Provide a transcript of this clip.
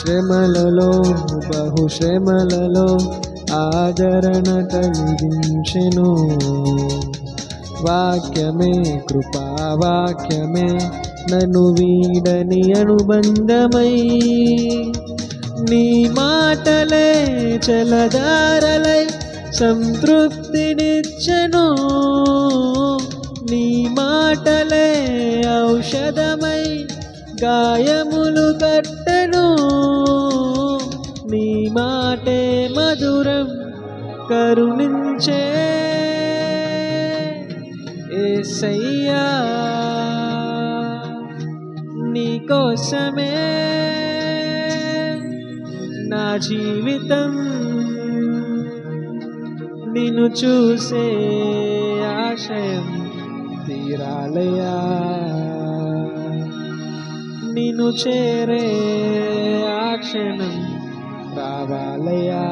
శ్రమలలో బహుశ్రమలలో ఆదరణ కలిగించెను. వాక్యమే కృపావాక్యమే నన్ను వీడని అనుబంధమై, నీ మాటలే చలధారలై సంతృప్తినిచ్చెను. నీ మాటలే ఔషధమై గాయములు కట్టెను. నీ మాటే మధురం కరుణించే యేసయ్యా, నీ కోసమే నా జీవితం, నిన్ను చూసే ఆశయం తీరాలయా, నిన్ను చేరే ఆ క్షణం రావాలయా.